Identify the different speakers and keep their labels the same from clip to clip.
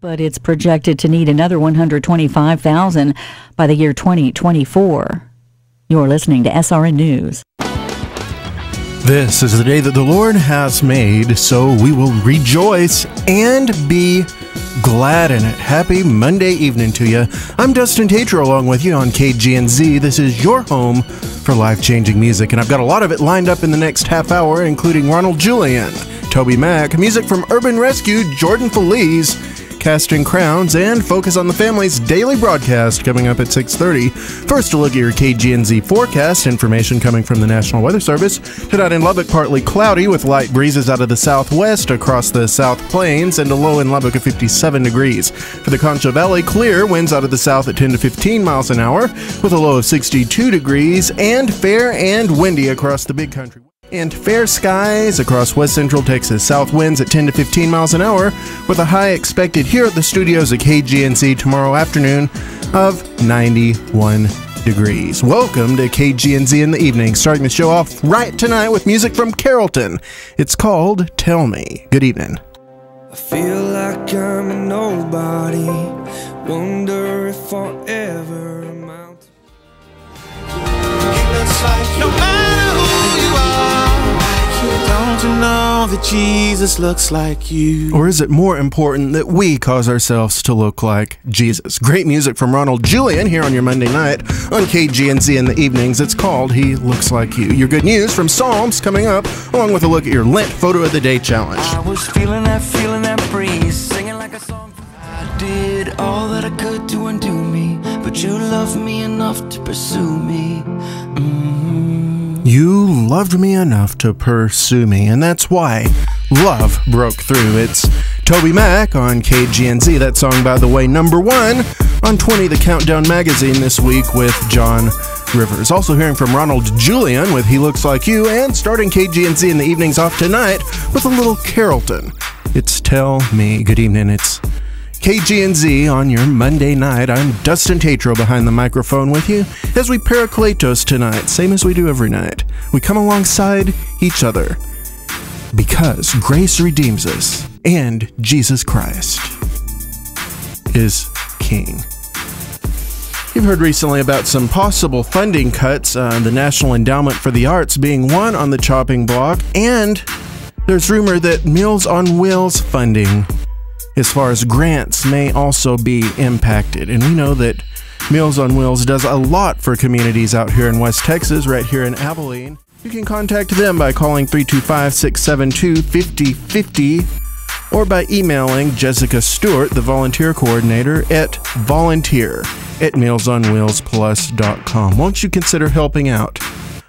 Speaker 1: but it's projected to need another 125,000 by the year 2024. You're listening to SRN News.
Speaker 2: This is the day that the Lord has made, so we will rejoice and be glad in it. Happy Monday evening to you. I'm Dustin Tatro along with you on KGNZ. This is your home for life-changing music, and I've got a lot of it lined up in the next half hour, including Ronald Julian, Toby Mac, music from Urban Rescue, Jordan Feliz, Casting Crowns, and Focus on the Family's daily broadcast coming up at 6:30. First, a look at your KGNZ forecast. Information coming from the National Weather Service. Tonight in Lubbock, partly cloudy with light breezes out of the southwest across the South Plains and a low in Lubbock of 57 degrees. For the Concho Valley, clear, winds out of the south at 10 to 15 miles an hour with a low of 62 degrees, and fair and windy across the big country. And fair skies across west central Texas. South winds at 10 to 15 miles an hour with a high expected here at the studios at KGNZ tomorrow afternoon of 91 degrees. Welcome to KGNZ in the evening, starting the show off right tonight with music from Carrollton. It's called Tell Me. Good evening.
Speaker 3: I feel like I'm a nobody, wonder if I'll ever amount to... No matter who you are, don't you know that Jesus looks like you?
Speaker 2: Or is it more important that we cause ourselves to look like Jesus? Great music from Ronald Julian here on your Monday night on KGNZ in the evenings. It's called He Looks Like You. Your good news from Psalms coming up, along with a look at your Lent Photo of the Day challenge.
Speaker 3: I was feeling that breeze, singing like a song. I did all that I could to undo me, but you loved me enough to pursue me.
Speaker 2: You loved me enough to pursue me, and that's why love broke through. It's Toby Mac on KGNZ. That song, by the way, number 1 on 20 The Countdown magazine this week with John Rivers. Also hearing from Ronald Julian with He Looks Like You, and starting KGNZ in the evenings off tonight with a little Carrollton. It's Tell Me. Good evening. It's KGNZ on your Monday night. I'm Dustin Tatro behind the microphone with you as we Parakletos tonight, same as we do every night. We come alongside each other because grace redeems us and Jesus Christ is King. You've heard recently about some possible funding cuts, the National Endowment for the Arts being one on the chopping block, and there's rumor that Meals on Wheels funding as far as grants may also be impacted. And we know that Meals on Wheels does a lot for communities out here in West Texas, right here in Abilene. You can contact them by calling 325-672-5050 or by emailing Jessica Stewart, the volunteer coordinator, at volunteer@mealsonwheelsplus.com. Won't you consider helping out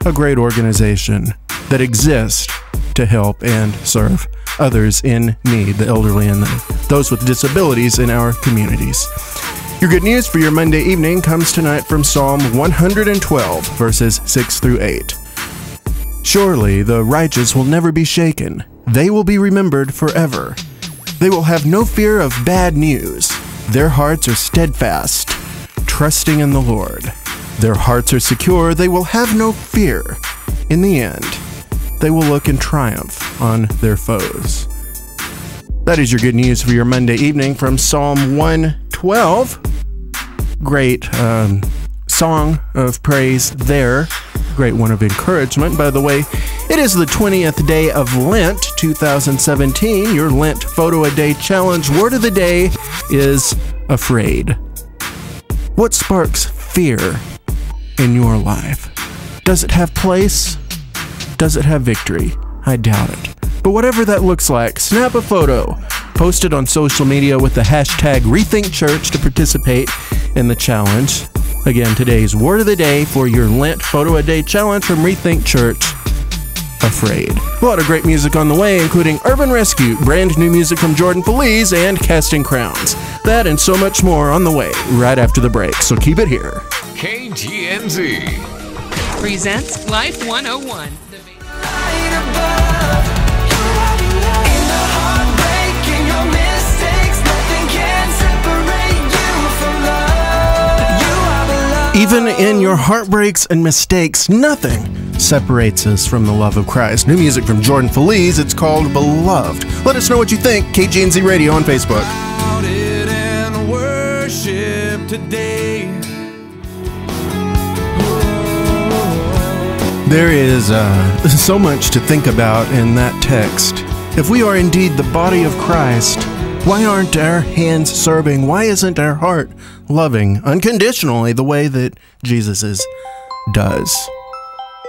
Speaker 2: a great organization that exists to help and serve others in need, the elderly and those with disabilities in our communities. Your good news for your Monday evening comes tonight from Psalm 112, verses 6 through 8. Surely the righteous will never be shaken. They will be remembered forever. They will have no fear of bad news. Their hearts are steadfast, trusting in the Lord. Their hearts are secure. They will have no fear. In the end, they will look in triumph on their foes. That is your good news for your Monday evening from Psalm 112. Great song of praise there. Great one of encouragement. By the way, it is the 20th day of Lent 2017. Your Lent Photo a Day challenge word of the day is afraid. What sparks fear in your life? Does it have place? Does it have victory? I doubt it. But whatever that looks like, snap a photo, post it on social media with the hashtag RethinkChurch to participate in the challenge. Again, today's word of the day for your Lent Photo a Day challenge from Rethink Church, afraid. A lot of great music on the way, including Urban Rescue, brand new music from Jordan Feliz, and Casting Crowns. That and so much more on the way right after the break, so keep it here.
Speaker 4: KGNZ
Speaker 5: presents Life 101.
Speaker 2: Even in your heartbreaks and mistakes, nothing separates us from the love of Christ. New music from Jordan Feliz. It's called Beloved. Let us know what you think. KGNZ Radio on Facebook.
Speaker 3: today.
Speaker 2: There is so much to think about in that text. If we are indeed the body of Christ, why aren't our hands serving? Why isn't our heart loving unconditionally the way that Jesus's does?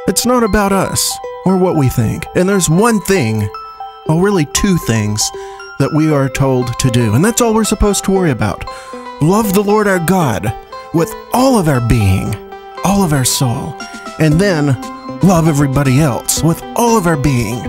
Speaker 2: It's not about us or what we think. And there's one thing, well, really two things that we are told to do. And that's all we're supposed to worry about. Love the Lord our God with all of our being, all of our soul. And then love everybody else with all of our being,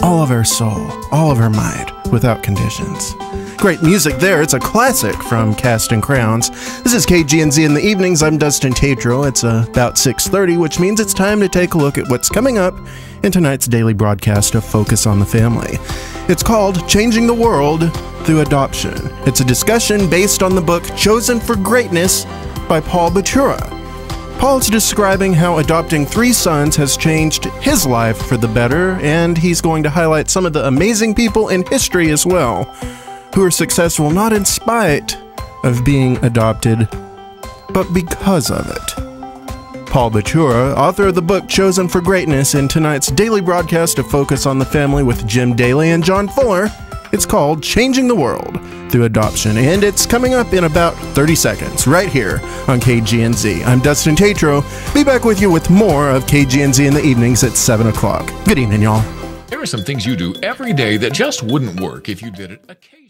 Speaker 2: all of our soul, all of our might, without conditions. Great music there. It's a classic from Casting Crowns. This is KGNZ in the evenings. I'm Dustin Tatro. It's about 6:30, which means it's time to take a look at what's coming up in tonight's daily broadcast of Focus on the Family. It's called Changing the World Through Adoption. It's a discussion based on the book Chosen for Greatness by Paul Batura. Paul's describing how adopting 3 sons has changed his life for the better, and he's going to highlight some of the amazing people in history as well, who are successful not in spite of being adopted, but because of it. Paul Batura, author of the book Chosen for Greatness, in tonight's daily broadcast of Focus on the Family with Jim Daly and John Fuller. It's called Changing the World Through Adoption, and it's coming up in about 30 seconds, right here on KGNZ. I'm Dustin Tatro. Be back with you with more of KGNZ in the evenings at 7 o'clock. Good evening, y'all.
Speaker 4: There are some things you do every day that just wouldn't work if you did it occasionally.